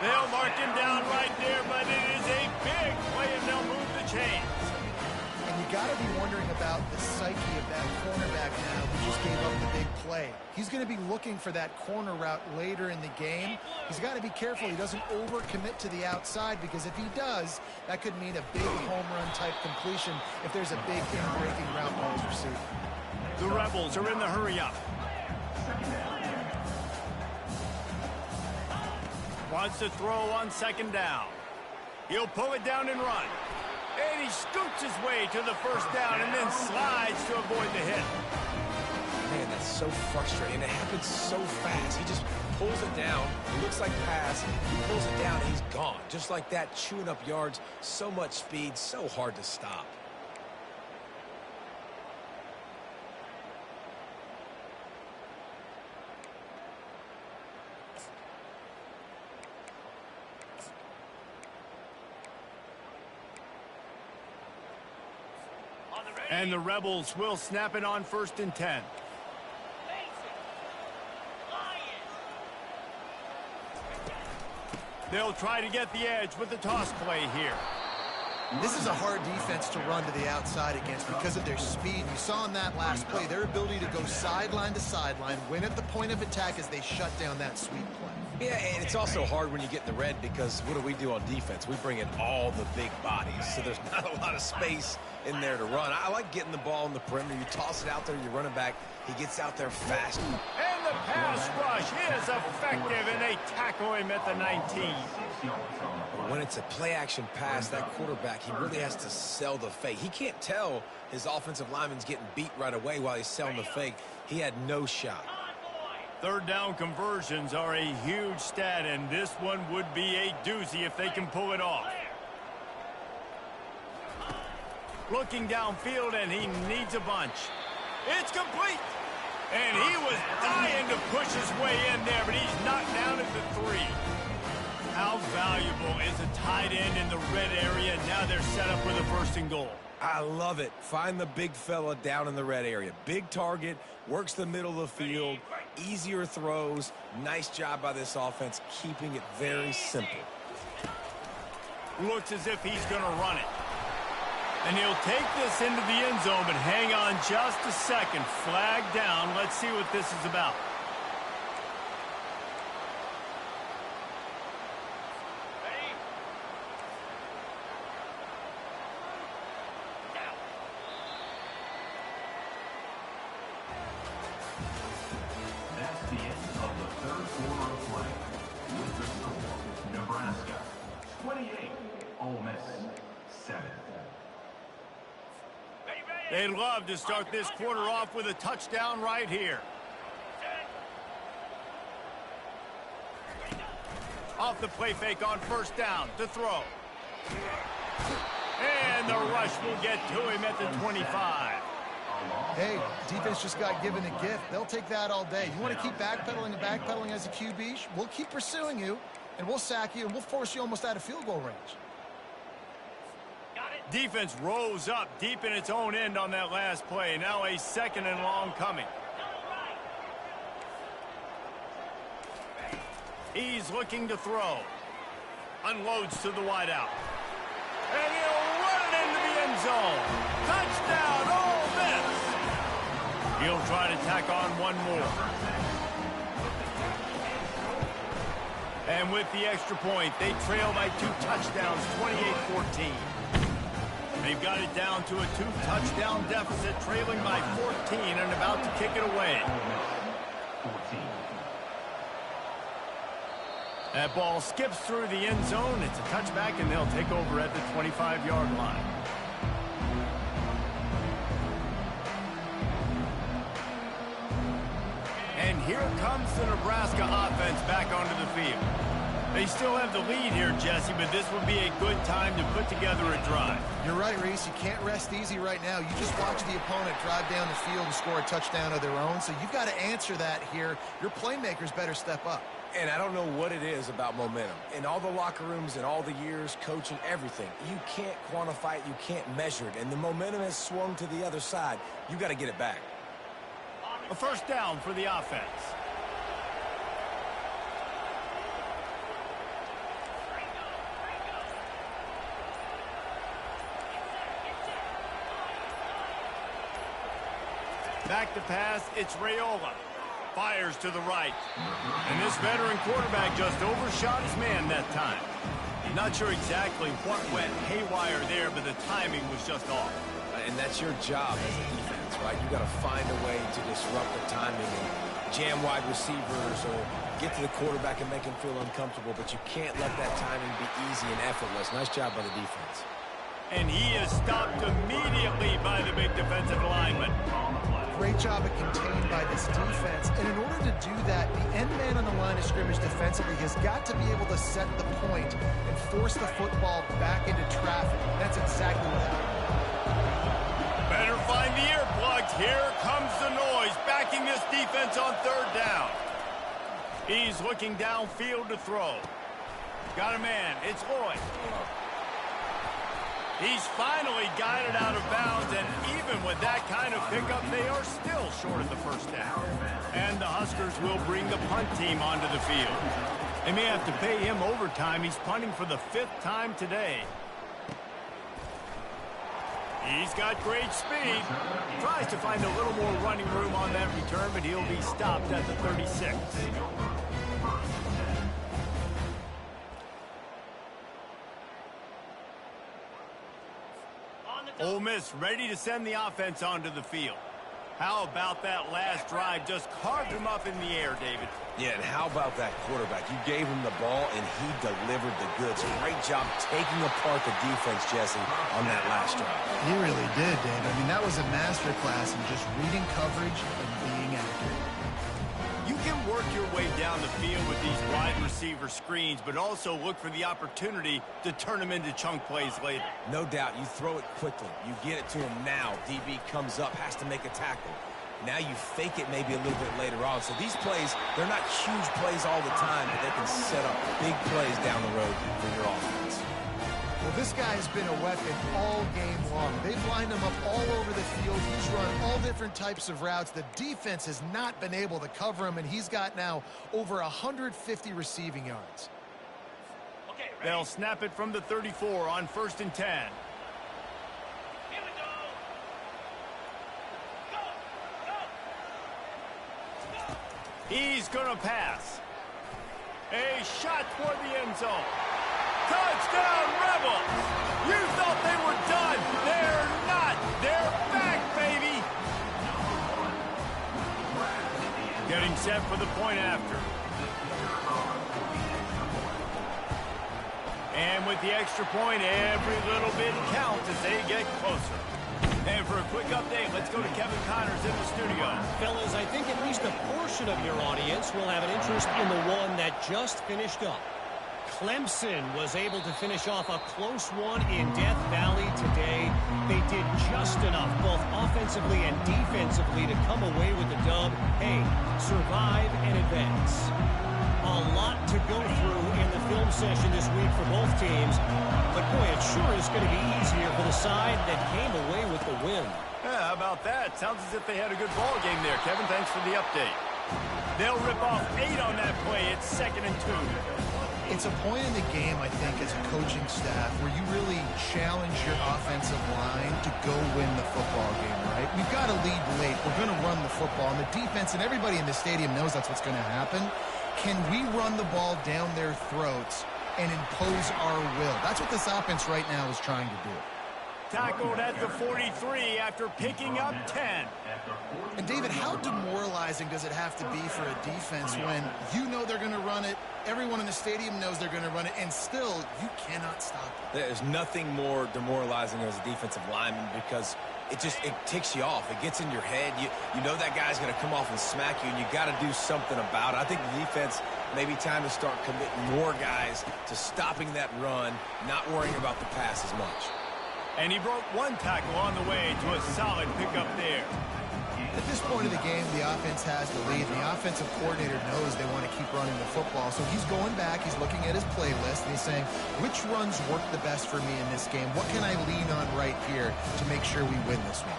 They'll mark him down right there, but it is a big play, and they'll move the chains. And you got to be wondering about the psyche of that cornerback now who just gave up the big play. He's going to be looking for that corner route later in the game. He's got to be careful he doesn't overcommit to the outside, because if he does, that could mean a big home run type completion if there's a big in-breaking route ball is received. The Rebels are in the hurry-up. Wants to throw on second down. He'll pull it down and run. And he scoots his way to the first down and then slides to avoid the hit. Man, that's so frustrating. It happens so fast. He just pulls it down. It looks like pass. He pulls it down, and he's gone. Just like that, chewing up yards. So much speed, so hard to stop. And the Rebels will snap it on 1st and 10. They'll try to get the edge with the toss play here. This is a hard defense to run to the outside against because of their speed. You saw in that last play their ability to go sideline to sideline, win at the point of attack as they shut down that sweep play. Yeah, and it's also hard when you get in the red, because what do we do on defense? We bring in all the big bodies, so there's not a lot of space in there to run. I like getting the ball in the perimeter. You toss it out there, you run it back. He gets out there fast. And the pass rush is effective, and they tackle him at the 19. When it's a play-action pass, that quarterback, he really has to sell the fake. He can't tell his offensive lineman's getting beat right away while he's selling the fake. He had no shot. 3rd down conversions are a huge stat, and this one would be a doozy if they can pull it off. Looking downfield, and he needs a bunch. It's complete. And he was dying to push his way in there, but he's knocked down at the 3. How valuable is a tight end in the red area? Now they're set up with a 1st and goal. I love it. Find the big fella down in the red area. Big target, works the middle of the field, easier throws. Nice job by this offense, keeping it very simple. Looks as if he's going to run it. And he'll take this into the end zone, but hang on just a second. Flag down. Let's see what this is about. That's the end of the 3rd quarter of play. With the score, Nebraska 28, Ole Miss 7. They'd love to start this quarter off with a touchdown right here. Off the play fake on 1st down to throw. And the rush will get to him at the 25. Hey, defense just got given a gift. They'll take that all day. You want to keep backpedaling and backpedaling as a QB? We'll keep pursuing you, and we'll sack you, and we'll force you almost out of field goal range. Defense rose up deep in its own end on that last play. Now a 2nd and long coming. He's looking to throw. Unloads to the wideout. And he'll run it into the end zone. Touchdown, Ole Miss. He'll try to tack on one more. And with the extra point, they trail by 2 touchdowns, 28-14. They've got it down to a 2-touchdown deficit, trailing by 14 and about to kick it away. 14. That ball skips through the end zone. It's a touchback, and they'll take over at the 25-yard line. And here comes the Nebraska offense back onto the field. They still have the lead here, Jesse, but this would be a good time to put together a drive. You're right, Reese. You can't rest easy right now. You just watch the opponent drive down the field and score a touchdown of their own, so you've got to answer that here. Your playmakers better step up. And I don't know what it is about momentum. In all the locker rooms and all the years, coaching, everything, you can't quantify it, you can't measure it. And the momentum has swung to the other side. You got to get it back. A 1st down for the offense. Back to pass, it's Raiola. Fires to the right. And this veteran quarterback just overshot his man that time. Not sure exactly what went haywire there, but the timing was just off. And that's your job as a defense, right? You got to find a way to disrupt the timing and jam wide receivers or get to the quarterback and make him feel uncomfortable, but you can't let that timing be easy and effortless. Nice job by the defense. And he is stopped immediately by the big defensive lineman. Great job at contained by this defense. And in order to do that, the end man on the line of scrimmage defensively has got to be able to set the point and force the football back into traffic. That's exactly what happened. Better find the earplugs. Here comes the noise, backing this defense on third down. He's looking downfield to throw. Got a man. It's Lloyd. He's finally got it out of bounds, and even with that kind of pickup, they are still short of the first down. And the Huskers will bring the punt team onto the field. They may have to pay him overtime. He's punting for the 5th time today. He's got great speed. Tries to find a little more running room on that return, but he'll be stopped at the 36. Ole Miss ready to send the offense onto the field. How about that last drive? Just carved him up in the air, David. Yeah, and how about that quarterback? You gave him the ball, and he delivered the goods. Great job taking apart the defense, Jesse, on that last drive. He really did, David. I mean, that was a masterclass in just reading coverage and being accurate. You can work your way down the field with these wide receiver screens, but also look for the opportunity to turn them into chunk plays later. No doubt, you throw it quickly. You get it to him now. DB comes up, has to make a tackle. Now you fake it maybe a little bit later on. So these plays, they're not huge plays all the time, but they can set up big plays down the road for your offense. Well, this guy has been a weapon all game long. They've lined him up all over the field. He's run all different types of routes. The defense has not been able to cover him, and he's got now over 150 receiving yards. Okay, ready? They'll snap it from the 34 on 1st and 10. Here we go. Go. He's going to pass. A shot toward the end zone. Touchdown, Rebels! You thought they were done. They're not. They're back, baby. Getting set for the point after. And with the extra point, every little bit counts as they get closer. And for a quick update, let's go to Kevin Connors in the studio. Fellas, I think at least a portion of your audience will have an interest in the one that just finished up. Clemson was able to finish off a close one in Death Valley today. They did just enough, both offensively and defensively, to come away with the dub. Hey, survive and advance. A lot to go through in the film session this week for both teams. But boy, it sure is going to be easier for the side that came away with the win. Yeah, how about that? Sounds as if they had a good ball game there. Kevin, thanks for the update. They'll rip off 8 on that play. It's 2nd and 2. It's a point in the game, I think, as a coaching staff where you really challenge your offensive line to go win the football game, right? We've got to lead late. We're going to run the football. And the defense and everybody in the stadium knows that's what's going to happen. Can we run the ball down their throats and impose our will? That's what this offense right now is trying to do. Tackled at the 43 after picking up 10. And, David, how demoralizing does it have to be for a defense when you know they're going to run it, everyone in the stadium knows they're going to run it, and still you cannot stop it? There's nothing more demoralizing as a defensive lineman because it ticks you off. It gets in your head. You know that guy's going to come off and smack you, and you got to do something about it. I think the defense may be time to start committing more guys to stopping that run, not worrying about the pass as much. And he broke one tackle on the way to a solid pickup there. At this point of the game, the offense has the lead, and the offensive coordinator knows they want to keep running the football. So he's going back, he's looking at his playlist, and he's saying, which runs work the best for me in this game? What can I lean on right here to make sure we win this one?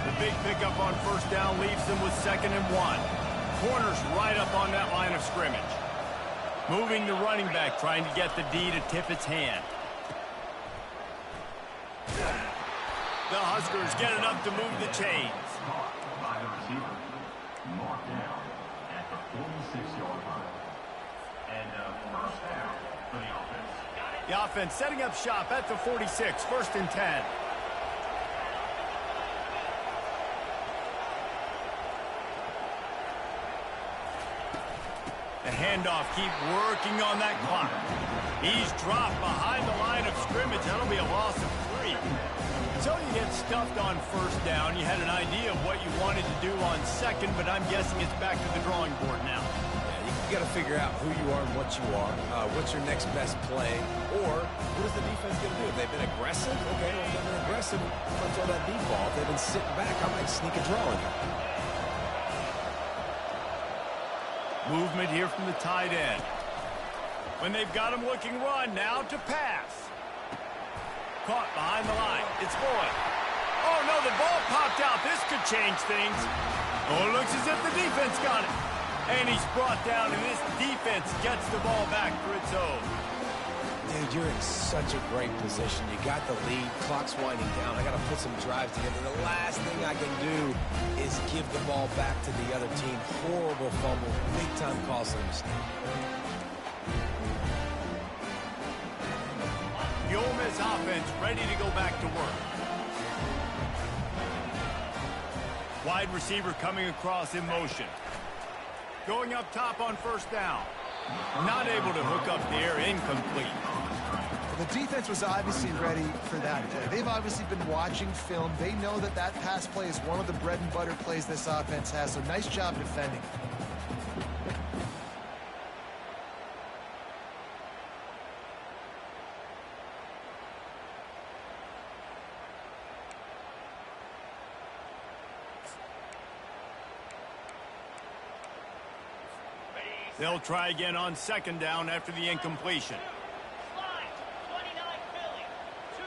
The big pickup on 1st down leaves them with 2nd and 1. Corners right up on that line of scrimmage. Moving the running back, trying to get the D to tip its hand. The Huskers get enough to move the chains. The offense setting up shop at the 46, 1st and 10. The handoff, keep working on that clock. He's dropped behind the line of scrimmage. That'll be a loss of 3. So you get stuffed on 1st down. You had an idea of what you wanted to do on 2nd, but I'm guessing it's back to the drawing board now. Yeah, you got to figure out who you are and what you are. What's your next best play? Or what is the defense going to do? If they've been aggressive, okay, well, if they've been aggressive, I'm going to throw that deep ball. If they've been sitting back, I might sneak a draw in here. Movement here from the tight end. When they've got him looking run, now to pass. Caught behind the line. It's Boyd. Oh, no, the ball popped out. This could change things. Oh, it looks as if the defense got it. And he's brought down, and this defense gets the ball back for its own. Dude, you're in such a great position. You got the lead. Clock's winding down. I got to put some drives together. The last thing I can do is give the ball back to the other team. Horrible fumble. Big-time costly mistake. The Ole Miss offense ready to go back to work. Wide receiver coming across in motion. Going up top on 1st down. Not able to hook up the air, incomplete. Well, the defense was obviously ready for that play. They've obviously been watching film. They know that that pass play is one of the bread and butter plays this offense has, so nice job defending. They'll try again on 2nd down after the incompletion. Slide. 29 Philly. 2-9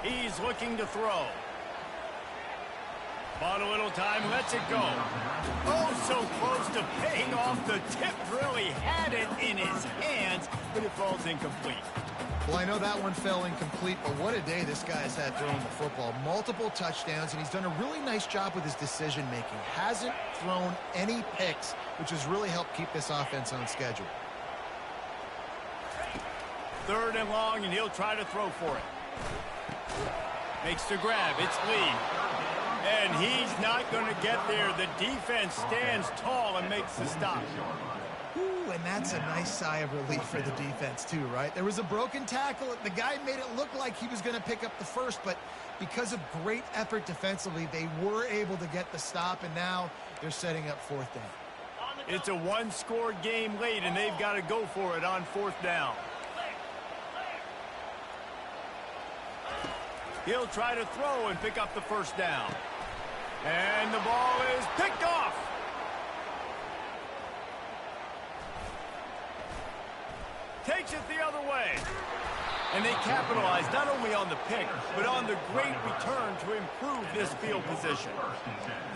Philly. He's looking to throw. Bought a little time, lets it go. Oh, so close to paying off. The tip really had it in his hands, but it falls incomplete. Well, I know that one fell incomplete, but what a day this guy has had throwing the football. Multiple touchdowns, and he's done a really nice job with his decision-making. Hasn't thrown any picks, which has really helped keep this offense on schedule. 3rd and long, and he'll try to throw for it. Makes the grab. It's Lee. And he's not going to get there. The defense stands tall and makes the stop. Ooh, and that's a nice sigh of relief for the defense, too, right? There was a broken tackle. The guy made it look like he was going to pick up the 1st, but because of great effort defensively, they were able to get the stop, and now they're setting up 4th down. It's a one-score game late, and they've got to go for it on 4th down. He'll try to throw and pick up the 1st down. And the ball is picked off. Takes it the other way. And they capitalize not only on the pick, but on the great return to improve this field position.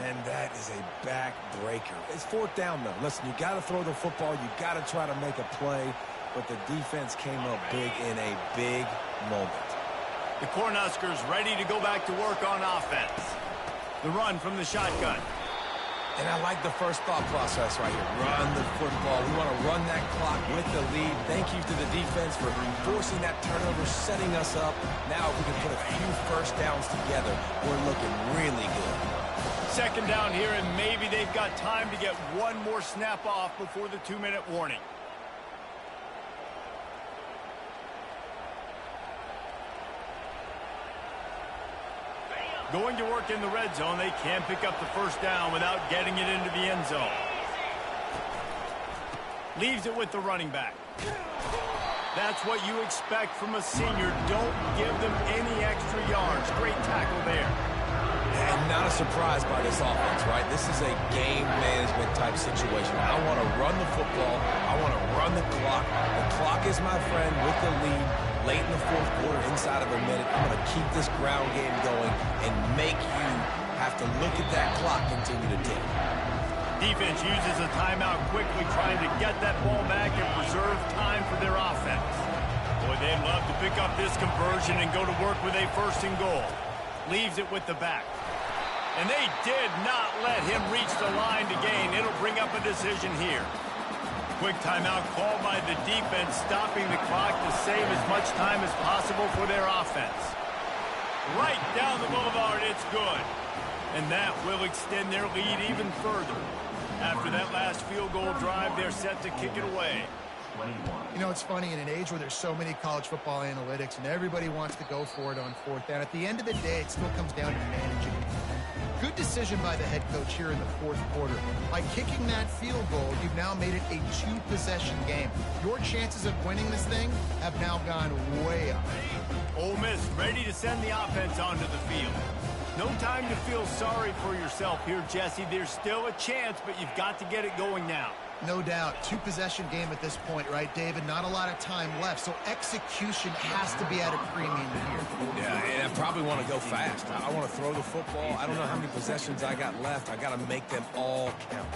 And that is a back-breaker. It's 4th down, though. Listen, you got to throw the football. You got to try to make a play. But the defense came up big in a big moment. The Cornhuskers ready to go back to work on offense. The run from the shotgun. And I like the first thought process right here. Run the football. We want to run that clock with the lead. Thank you to the defense for forcing that turnover, setting us up. Now if we can put a few 1st downs together, we're looking really good. 2nd down here, and maybe they've got time to get one more snap off before the 2-minute warning. Going to work in the red zone. They can't pick up the 1st down without getting it into the end zone. Leaves it with the running back. That's what you expect from a senior. Don't give them any extra yards. Great tackle there. And not a surprise by this offense, right? This is a game management type situation. I want to run the football. I want to run the clock. The clock is my friend with the lead. Late in the 4th quarter, inside of a minute, I'm going to keep this ground game going and make you have to look at that clock continue to tick. Defense uses a timeout quickly, trying to get that ball back and preserve time for their offense. Boy, they'd love to pick up this conversion and go to work with a 1st and goal. Leaves it with the back. And they did not let him reach the line to gain. It'll bring up a decision here. Quick timeout called by the defense, stopping the clock to save as much time as possible for their offense. Right down the boulevard, it's good. And that will extend their lead even further. After that last field goal drive, they're set to kick it away. You know, it's funny, in an age where there's so many college football analytics and everybody wants to go for it on fourth down, at the end of the day, it still comes down to managing it. Good decision by the head coach here in the fourth quarter. By kicking that field goal, you've now made it a two-possession game. Your chances of winning this thing have now gone way up. Ole Miss ready to send the offense onto the field. No time to feel sorry for yourself here, Jesse. There's still a chance, but you've got to get it going now. No doubt. Two-possession game at this point, right, David? Not a lot of time left, so execution has to be at a premium here. Yeah, and I probably want to go fast. I want to throw the football. I don't know how many possessions I got left. I got to make them all count.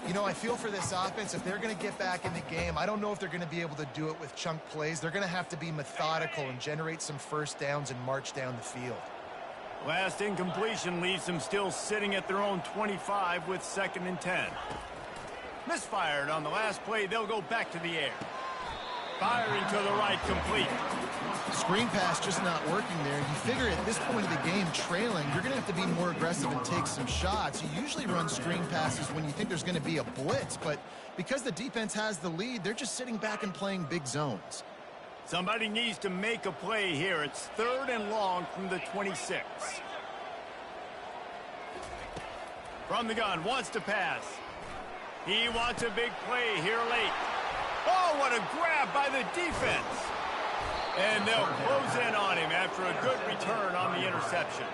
You know, I feel for this offense, if they're going to get back in the game, I don't know if they're going to be able to do it with chunk plays. They're going to have to be methodical and generate some first downs and march down the field. Last incompletion leaves them still sitting at their own 25 with 2nd and 10. Misfired on the last play. They'll go back to the air. Firing to the right, complete. Screen pass just not working there. You figure at this point of the game, trailing, you're going to have to be more aggressive and take some shots. You usually run screen passes when you think there's going to be a blitz, but because the defense has the lead, they're just sitting back and playing big zones. Somebody needs to make a play here. It's 3rd and long from the 26. From the gun, wants to pass. He wants a big play here late. Oh, what a grab by the defense. And they'll close in on him after a good return on the interception.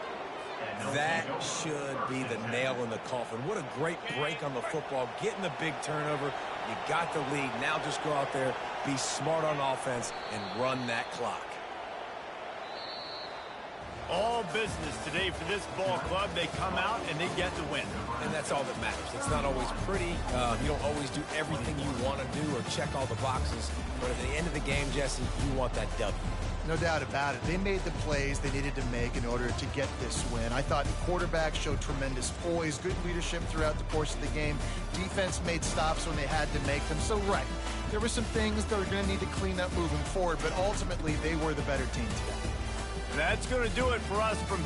That should be the nail in the coffin. What a great break on the football. Getting the big turnover. You got the lead. Now just go out there, be smart on offense, and run that clock. All business today for this ball club. They come out and they get the win. And that's all that matters. It's not always pretty. You don't always do everything you want to do or check all the boxes. But at the end of the game, Jesse, you want that W. No doubt about it. They made the plays they needed to make in order to get this win. I thought the quarterback showed tremendous poise, good leadership throughout the course of the game. Defense made stops when they had to make them. So, right, there were some things that were going to need to clean up moving forward, but ultimately they were the better team today. That's going to do it for us from here.